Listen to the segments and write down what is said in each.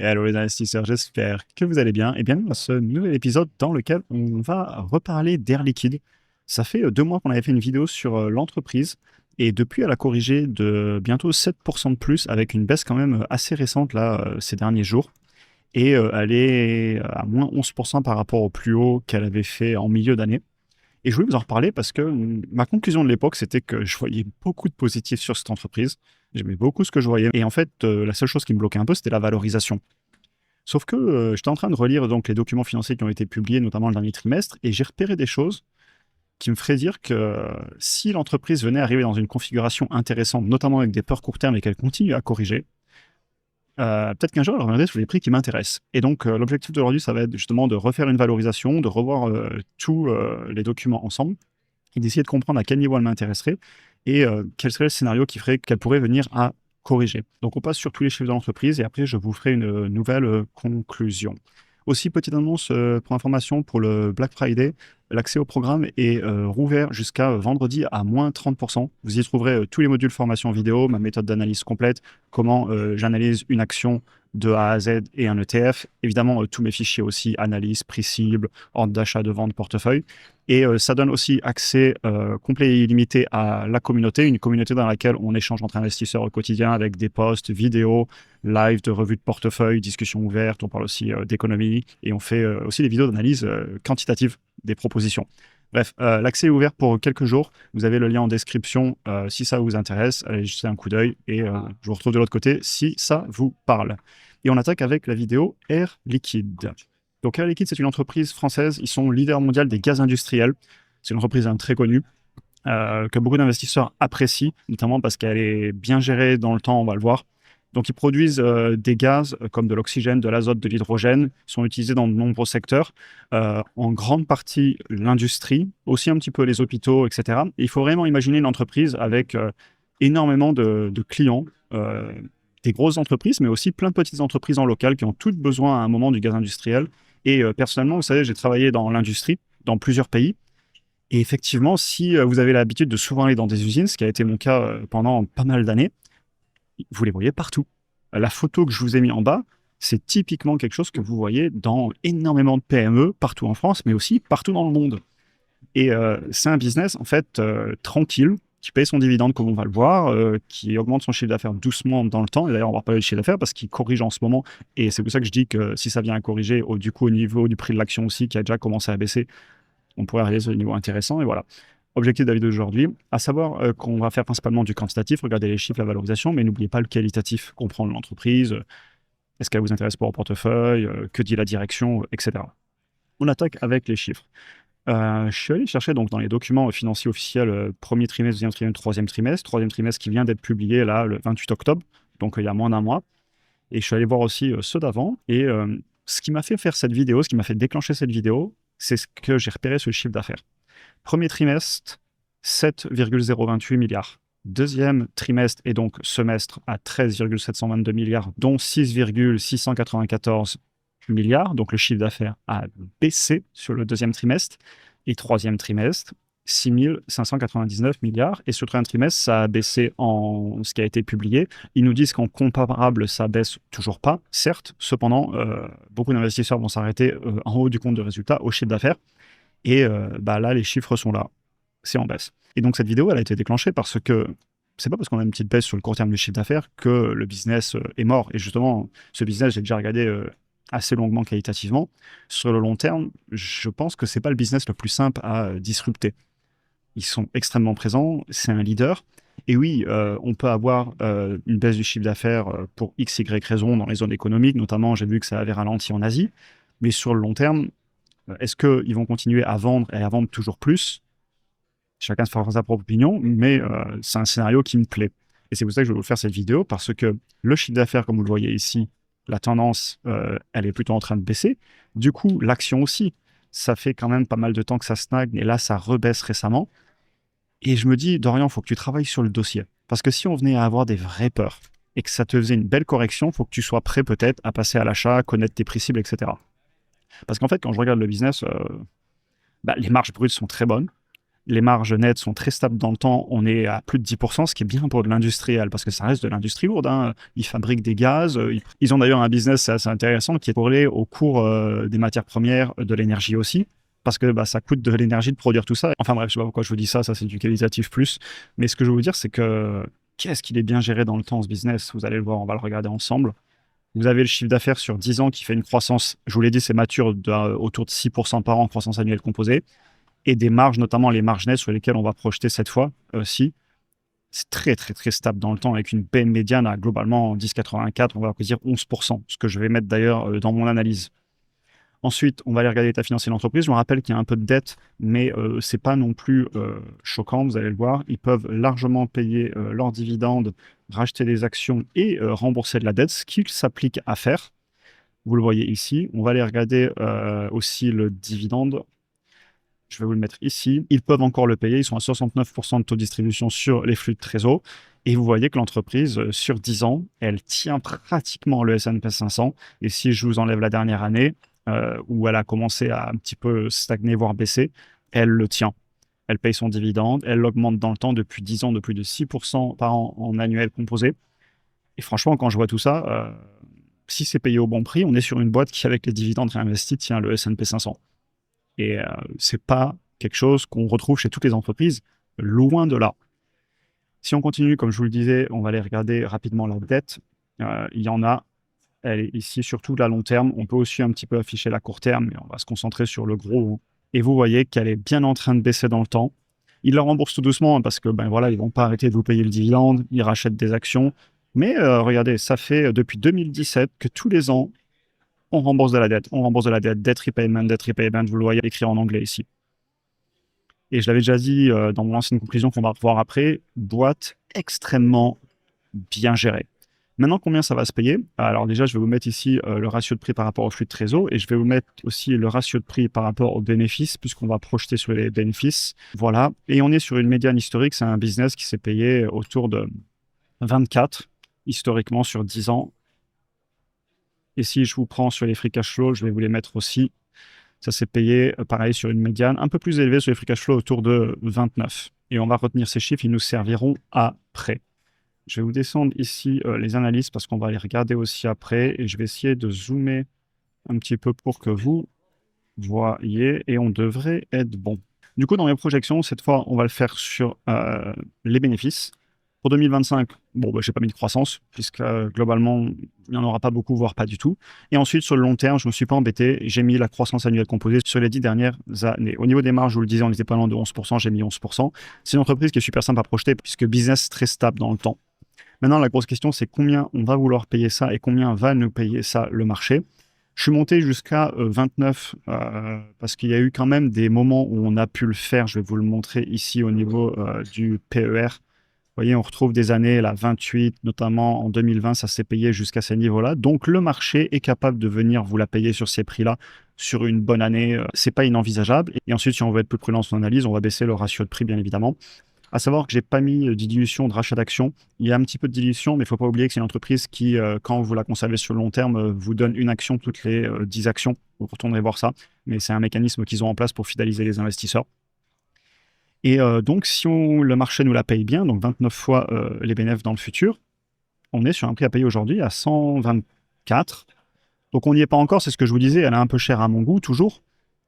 Hello les investisseurs, j'espère que vous allez bien et bienvenue dans ce nouvel épisode dans lequel on va reparler d'Air Liquide. Ça fait 2 mois qu'on avait fait une vidéo sur l'entreprise et depuis elle a corrigé de bientôt 7% de plus avec une baisse quand même assez récente là ces derniers jours et elle est à moins 11% par rapport au plus haut qu'elle avait fait en milieu d'année. Et je voulais vous en reparler parce que ma conclusion de l'époque, c'était que je voyais beaucoup de positifs sur cette entreprise. J'aimais beaucoup ce que je voyais. Et en fait, la seule chose qui me bloquait un peu, c'était la valorisation. Sauf que j'étais en train de relire donc, les documents financiers qui ont été publiés, notamment le dernier trimestre, et j'ai repéré des choses qui me feraient dire que si l'entreprise venait arriver dans une configuration intéressante, notamment avec des peurs court terme et qu'elle continue à corriger, peut-être qu'un jour, elle reviendrait sur les prix qui m'intéressent. Et donc, l'objectif d'aujourd'hui, ça va être justement de refaire une valorisation, de revoir tous les documents ensemble et d'essayer de comprendre à quel niveau elle m'intéresserait et quel serait le scénario qui ferait qu'elle pourrait venir à corriger. Donc, on passe sur tous les chiffres de l'entreprise et après, je vous ferai une nouvelle conclusion. Aussi, petite annonce pour information pour le Black Friday, l'accès au programme est rouvert jusqu'à vendredi à moins 30%. Vous y trouverez tous les modules formation vidéo, ma méthode d'analyse complète, comment j'analyse une action de A à Z et un ETF. Évidemment, tous mes fichiers aussi, analyse, prix cible, ordre d'achat, de vente, portefeuille. Et ça donne aussi accès complet et illimité à la communauté, une communauté dans laquelle on échange entre investisseurs au quotidien avec des posts, vidéos, live de revues de portefeuille, discussions ouvertes, on parle aussi d'économie et on fait aussi des vidéos d'analyse quantitative des propositions. Bref, l'accès est ouvert pour quelques jours. Vous avez le lien en description si ça vous intéresse. Allez jeter un coup d'œil et je vous retrouve de l'autre côté si ça vous parle. Et on attaque avec la vidéo Air Liquide. Donc Air Liquide, c'est une entreprise française. Ils sont leaders mondial des gaz industriels. C'est une entreprise très connue que beaucoup d'investisseurs apprécient, notamment parce qu'elle est bien gérée dans le temps, on va le voir. Donc, ils produisent des gaz comme de l'oxygène, de l'azote, de l'hydrogène, qui sont utilisés dans de nombreux secteurs, en grande partie l'industrie, aussi un petit peu les hôpitaux, etc. Et il faut vraiment imaginer une entreprise avec énormément de clients, des grosses entreprises, mais aussi plein de petites entreprises en local qui ont toutes besoin à un moment du gaz industriel. Et personnellement, vous savez, j'ai travaillé dans l'industrie, dans plusieurs pays. Et effectivement, si vous avez l'habitude de souvent aller dans des usines, ce qui a été mon cas pendant pas mal d'années, vous les voyez partout. La photo que je vous ai mis en bas, c'est typiquement quelque chose que vous voyez dans énormément de PME, partout en France, mais aussi partout dans le monde. Et c'est un business, en fait, tranquille, qui paye son dividende, comme on va le voir, qui augmente son chiffre d'affaires doucement dans le temps. Et d'ailleurs, on va parler de chiffre d'affaires parce qu'il corrige en ce moment. Et c'est pour ça que je dis que si ça vient à corriger, du coup, au niveau du prix de l'action aussi, qui a déjà commencé à baisser, on pourrait arriver sur des niveaux intéressants. Et voilà. Objectif de la vidéo d'aujourd'hui, à savoir qu'on va faire principalement du quantitatif, regarder les chiffres, la valorisation, mais n'oubliez pas le qualitatif, comprendre l'entreprise, est-ce qu'elle vous intéresse pour un portefeuille, que dit la direction, etc. On attaque avec les chiffres. Je suis allé chercher donc dans les documents financiers officiels premier trimestre, deuxième trimestre, troisième trimestre qui vient d'être publié là le 28 octobre, donc il y a moins d'un mois. Et je suis allé voir aussi ceux d'avant. Et ce qui m'a fait faire cette vidéo, ce qui m'a fait déclencher cette vidéo, c'est ce que j'ai repéré sur le chiffre d'affaires. Premier trimestre, 7,028 milliards. Deuxième trimestre et donc semestre à 13,722 milliards, dont 6,694 milliards. Donc le chiffre d'affaires a baissé sur le deuxième trimestre. Et troisième trimestre, 6 599 milliards. Et sur le troisième trimestre, ça a baissé en ce qui a été publié. Ils nous disent qu'en comparable, ça baisse toujours pas, certes. Cependant, beaucoup d'investisseurs vont s'arrêter en haut du compte de résultat au chiffre d'affaires. Et là, les chiffres sont là. C'est en baisse. Et donc, cette vidéo, elle a été déclenchée parce que c'est pas parce qu'on a une petite baisse sur le court terme du chiffre d'affaires que le business est mort. Et justement, ce business, j'ai déjà regardé assez longuement qualitativement. Sur le long terme, je pense que c'est pas le business le plus simple à disrupter. Ils sont extrêmement présents, c'est un leader. Et oui, on peut avoir une baisse du chiffre d'affaires pour X, Y raisons dans les zones économiques. Notamment, j'ai vu que ça avait ralenti en Asie. Mais sur le long terme, est-ce qu'ils vont continuer à vendre et à vendre toujours plus? Chacun se fera sa propre opinion, mais c'est un scénario qui me plaît. Et c'est pour ça que je vais vous faire cette vidéo, parce que le chiffre d'affaires, comme vous le voyez ici, la tendance, elle est plutôt en train de baisser. Du coup, l'action aussi, ça fait quand même pas mal de temps que ça stagne, et là, ça rebaisse récemment. Et je me dis, Dorian, il faut que tu travailles sur le dossier. Parce que si on venait à avoir des vraies peurs, et que ça te faisait une belle correction, il faut que tu sois prêt peut-être à passer à l'achat, connaître tes prix cibles, etc. Parce qu'en fait, quand je regarde le business, les marges brutes sont très bonnes. Les marges nettes sont très stables dans le temps. On est à plus de 10%, ce qui est bien pour de l'industriel, parce que ça reste de l'industrie lourde, hein. Ils fabriquent des gaz. Ils ont d'ailleurs un business assez intéressant qui est corrélé au cours des matières premières, de l'énergie aussi, parce que ça coûte de l'énergie de produire tout ça. Enfin bref, je sais pas pourquoi je vous dis ça, c'est du qualitatif plus. Mais ce que je veux vous dire, c'est que qu'est-ce qu'il est bien géré dans le temps, ce business. Vous allez le voir, on va le regarder ensemble. Vous avez le chiffre d'affaires sur 10 ans qui fait une croissance, je vous l'ai dit, c'est mature autour de 6% par an, croissance annuelle composée, et des marges, notamment les marges nettes sur lesquelles on va projeter cette fois aussi. C'est très, très, très stable dans le temps, avec une paie médiane à globalement 10,84, on va dire 11%, ce que je vais mettre d'ailleurs dans mon analyse. Ensuite, on va aller regarder l'état financier de l'entreprise. Je me rappelle qu'il y a un peu de dette, mais c'est pas non plus choquant, vous allez le voir. Ils peuvent largement payer leurs dividendes, racheter des actions et rembourser de la dette, ce qu'ils s'appliquent à faire. Vous le voyez ici. On va aller regarder aussi le dividende. Je vais vous le mettre ici. Ils peuvent encore le payer. Ils sont à 69% de taux de distribution sur les flux de trésor. Et vous voyez que l'entreprise, sur 10 ans, elle tient pratiquement le S&P 500. Et si je vous enlève la dernière année, où elle a commencé à un petit peu stagner, voire baisser, elle le tient. Elle paye son dividende. Elle l'augmente dans le temps depuis 10 ans de plus de 6% par an en annuel composé. Et franchement, quand je vois tout ça, si c'est payé au bon prix, on est sur une boîte qui, avec les dividendes réinvestis, tient le S&P 500. Et c'est pas quelque chose qu'on retrouve chez toutes les entreprises, loin de là. Si on continue, comme je vous le disais, on va aller regarder rapidement la dette. Il y en a, elle est ici surtout à long terme. On peut aussi un petit peu afficher la court terme, mais on va se concentrer sur le gros. Et vous voyez qu'elle est bien en train de baisser dans le temps. Ils la remboursent tout doucement, hein, parce que voilà, ils vont pas arrêter de vous payer le dividende, ils rachètent des actions. Mais regardez, ça fait depuis 2017 que tous les ans, on rembourse de la dette. On rembourse de la dette. Debt repayment, vous le voyez écrit en anglais ici. Et je l'avais déjà dit dans mon ancienne conclusion qu'on va revoir après, boîte extrêmement bien gérée. Maintenant, combien ça va se payer? Alors déjà, je vais vous mettre ici le ratio de prix par rapport au flux de trésor, et je vais vous mettre aussi le ratio de prix par rapport aux bénéfices, puisqu'on va projeter sur les bénéfices. Voilà. Et on est sur une médiane historique. C'est un business qui s'est payé autour de 24, historiquement, sur 10 ans. Et si je vous prends sur les free cash flow, je vais vous les mettre aussi. Ça s'est payé, pareil, sur une médiane un peu plus élevée sur les free cash flow, autour de 29. Et on va retenir ces chiffres, ils nous serviront après. Je vais vous descendre ici les analyses parce qu'on va les regarder aussi après. Et je vais essayer de zoomer un petit peu pour que vous voyez. Et on devrait être bon. Du coup, dans mes projections, cette fois, on va le faire sur les bénéfices. Pour 2025, bon, je n'ai pas mis de croissance, puisque globalement, il n'y en aura pas beaucoup, voire pas du tout. Et ensuite, sur le long terme, je ne me suis pas embêté. J'ai mis la croissance annuelle composée sur les 10 dernières années. Au niveau des marges, je vous le disais, on n'était pas loin de 11%, j'ai mis 11%. C'est une entreprise qui est super simple à projeter, puisque business très stable dans le temps. Maintenant, la grosse question, c'est combien on va vouloir payer ça et combien va nous payer ça le marché. Je suis monté jusqu'à 29 parce qu'il y a eu quand même des moments où on a pu le faire. Je vais vous le montrer ici au niveau du PER. Vous voyez, on retrouve des années, là, 28, notamment en 2020, ça s'est payé jusqu'à ces niveaux-là. Donc, le marché est capable de venir vous la payer sur ces prix-là sur une bonne année. C'est pas inenvisageable. Et ensuite, si on veut être plus prudent dans son analyse, on va baisser le ratio de prix, bien évidemment. À savoir que j'ai pas mis de dilution de rachat d'actions. Il y a un petit peu de dilution, mais il faut pas oublier que c'est une entreprise qui, quand vous la conservez sur le long terme, vous donne une action toutes les 10 actions. Vous retournerez voir ça. Mais c'est un mécanisme qu'ils ont en place pour fidéliser les investisseurs. Et donc, si le marché nous la paye bien, donc 29 fois les bénéfices dans le futur, on est sur un prix à payer aujourd'hui à 124. Donc, on n'y est pas encore, c'est ce que je vous disais, elle est un peu chère à mon goût, toujours.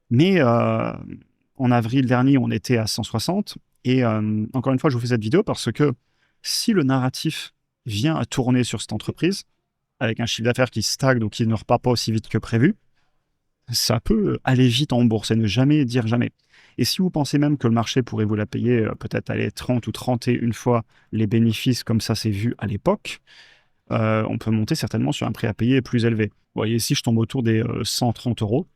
Mais en avril dernier, on était à 160. Et encore une fois, je vous fais cette vidéo parce que si le narratif vient à tourner sur cette entreprise, avec un chiffre d'affaires qui stagne ou qui ne repart pas aussi vite que prévu, ça peut aller vite en bourse et ne jamais dire jamais. Et si vous pensez même que le marché pourrait vous la payer peut-être aller 30 ou 31 fois les bénéfices comme ça c'est vu à l'époque, on peut monter certainement sur un prix à payer plus élevé. Vous voyez ici, je tombe autour des 130 euros.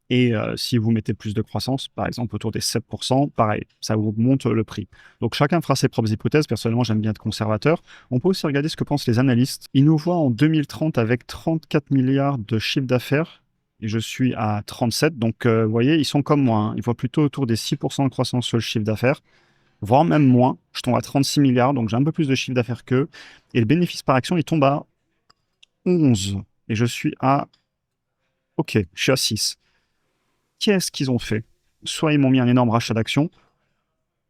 Et si vous mettez plus de croissance, par exemple autour des 7%, pareil, ça vous monte le prix. Donc chacun fera ses propres hypothèses. Personnellement, j'aime bien être conservateur. On peut aussi regarder ce que pensent les analystes. Ils nous voient en 2030 avec 34 milliards de chiffre d'affaires. Et je suis à 37. Donc, vous voyez, ils sont comme moi, hein. Ils voient plutôt autour des 6% de croissance sur le chiffre d'affaires, voire même moins. Je tombe à 36 milliards, donc j'ai un peu plus de chiffre d'affaires qu'eux. Et le bénéfice par action, il tombe à 11. Et je suis à... Ok, je suis à 6. Qu'est-ce qu'ils ont fait? Soit ils m'ont mis un énorme rachat d'actions,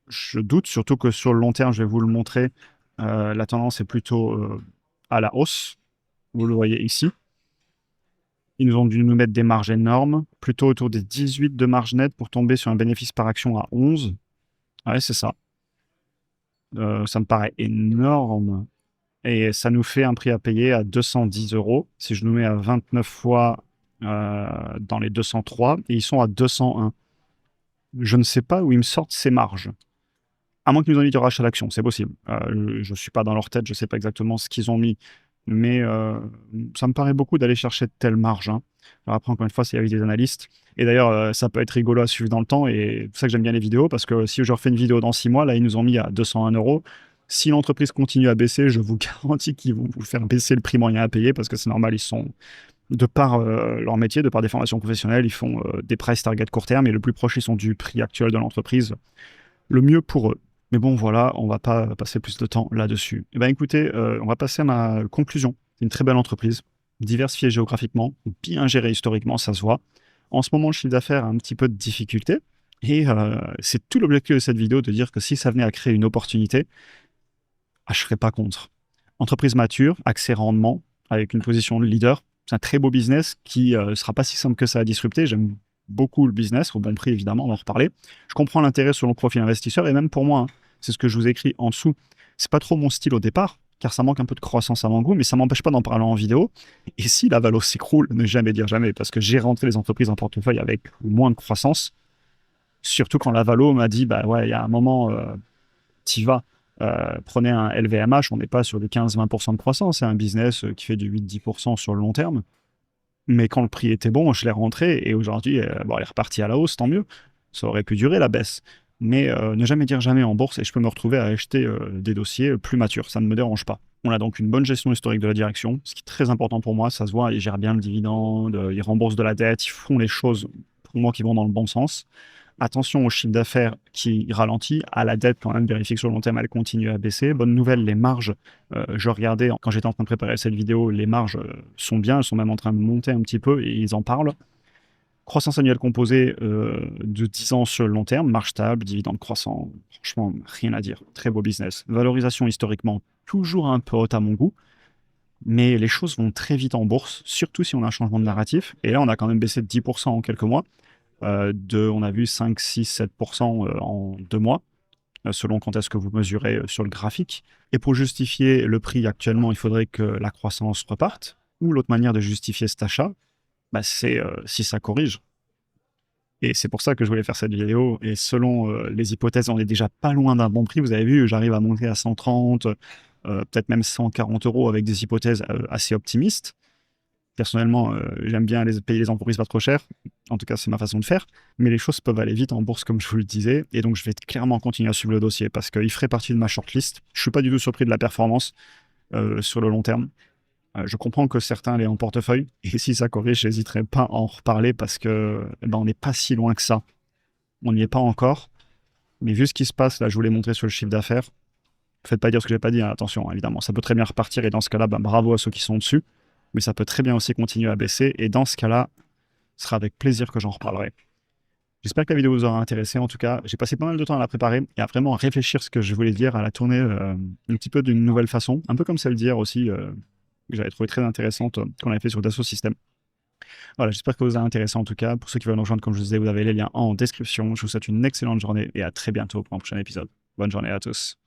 Je doute, surtout que sur le long terme, je vais vous le montrer, la tendance est plutôt à la hausse. Vous le voyez ici. Ils nous ont dû nous mettre des marges énormes, plutôt autour des 18 de marge nette pour tomber sur un bénéfice par action à 11. Ouais, c'est ça. Ça me paraît énorme. Et ça nous fait un prix à payer à 210 euros. Si je nous mets à 29 fois dans les 203, et ils sont à 201. Je ne sais pas où ils me sortent ces marges. À moins qu'ils nous invitent au rachat d'actions, c'est possible. Je ne suis pas dans leur tête, je ne sais pas exactement ce qu'ils ont mis. Mais ça me paraît beaucoup d'aller chercher de telles marges, hein. Alors après, encore une fois, c'est avec des analystes. Et d'ailleurs, ça peut être rigolo à suivre dans le temps. Et c'est pour ça que j'aime bien les vidéos, parce que si je refais une vidéo dans 6 mois, là, ils nous ont mis à 201 euros. Si l'entreprise continue à baisser, je vous garantis qu'ils vont vous faire baisser le prix moyen à payer, parce que c'est normal, ils sont, de par leur métier, de par des formations professionnelles, ils font des price target court terme, et le plus proche ils sont du prix actuel de l'entreprise, le mieux pour eux. Mais bon, voilà, on va pas passer plus de temps là-dessus. Eh ben, écoutez, on va passer à ma conclusion. C'est une très belle entreprise, diversifiée géographiquement, bien gérée historiquement, ça se voit. En ce moment, le chiffre d'affaires a un petit peu de difficulté. Et c'est tout l'objectif de cette vidéo, de dire que si ça venait à créer une opportunité, je ne serais pas contre. Entreprise mature, accès rendement, avec une position de leader. C'est un très beau business qui ne sera pas si simple que ça à disrupter. J'aime beaucoup le business, au bon prix évidemment, on va en reparler. Je comprends l'intérêt selon le profil investisseur, et même pour moi, hein, c'est ce que je vous ai écrit en dessous. C'est pas trop mon style au départ, car ça manque un peu de croissance à mon goût, mais ça m'empêche pas d'en parler en vidéo. Et si la valo s'écroule, ne jamais dire jamais, parce que j'ai rentré les entreprises en portefeuille avec moins de croissance, surtout quand la valo m'a dit, bah ouais, il y a un moment, t'y vas. Prenez un LVMH, on n'est pas sur du 15-20% de croissance, c'est un business qui fait du 8-10% sur le long terme. Mais quand le prix était bon, je l'ai rentré et aujourd'hui, bon, elle est repartie à la hausse, tant mieux. Ça aurait pu durer la baisse. Mais ne jamais dire jamais en bourse et je peux me retrouver à acheter des dossiers plus matures. Ça ne me dérange pas. On a donc une bonne gestion historique de la direction, ce qui est très important pour moi. Ça se voit, ils gèrent bien le dividende, ils remboursent de la dette, ils font les choses pour moi qui vont dans le bon sens. Attention au chiffre d'affaires qui ralentit, à la dette quand même, vérifier que sur le long terme elle continue à baisser. Bonne nouvelle, les marges, je regardais quand j'étais en train de préparer cette vidéo, les marges sont bien, elles sont même en train de monter un petit peu et ils en parlent. Croissance annuelle composée de 10 ans sur le long terme, marge stable, dividende croissant, franchement rien à dire, très beau business. Valorisation historiquement toujours un peu haute à mon goût, mais les choses vont très vite en bourse, surtout si on a un changement de narratif. Et là on a quand même baissé de 10% en quelques mois. On a vu 5, 6, 7% en 2 mois, selon quand est-ce que vous mesurez sur le graphique. Et pour justifier le prix actuellement, il faudrait que la croissance reparte. Ou l'autre manière de justifier cet achat, bah, c'est si ça corrige. Et c'est pour ça que je voulais faire cette vidéo. Et selon les hypothèses, on est déjà pas loin d'un bon prix. Vous avez vu, j'arrive à monter à 130, peut-être même 140 euros avec des hypothèses assez optimistes. Personnellement, j'aime bien payer les entreprises pas trop cher. En tout cas, c'est ma façon de faire. Mais les choses peuvent aller vite en bourse, comme je vous le disais. Et donc, je vais clairement continuer à suivre le dossier parce qu'il ferait partie de ma shortlist. Je ne suis pas du tout surpris de la performance sur le long terme. Je comprends que certains l'aient en portefeuille. Et si ça corrige, je n'hésiterai pas à en reparler parce que on n'est pas si loin que ça. On n'y est pas encore. Mais vu ce qui se passe, là, je vous l'ai montré sur le chiffre d'affaires. Faites pas dire ce que j'ai pas dit, hein, attention, évidemment. Ça peut très bien repartir. Et dans ce cas-là, bravo à ceux qui sont dessus. Mais ça peut très bien aussi continuer à baisser. Et dans ce cas-là, ce sera avec plaisir que j'en reparlerai. J'espère que la vidéo vous aura intéressé. En tout cas, j'ai passé pas mal de temps à la préparer et à vraiment réfléchir ce que je voulais dire, à la tourner un petit peu d'une nouvelle façon. Un peu comme celle d'hier aussi, que j'avais trouvé très intéressante, qu'on avait fait sur Dassault Systèmes. Voilà, j'espère que ça vous a intéressé en tout cas. Pour ceux qui veulent nous rejoindre, comme je vous disais, vous avez les liens en description. Je vous souhaite une excellente journée et à très bientôt pour un prochain épisode. Bonne journée à tous.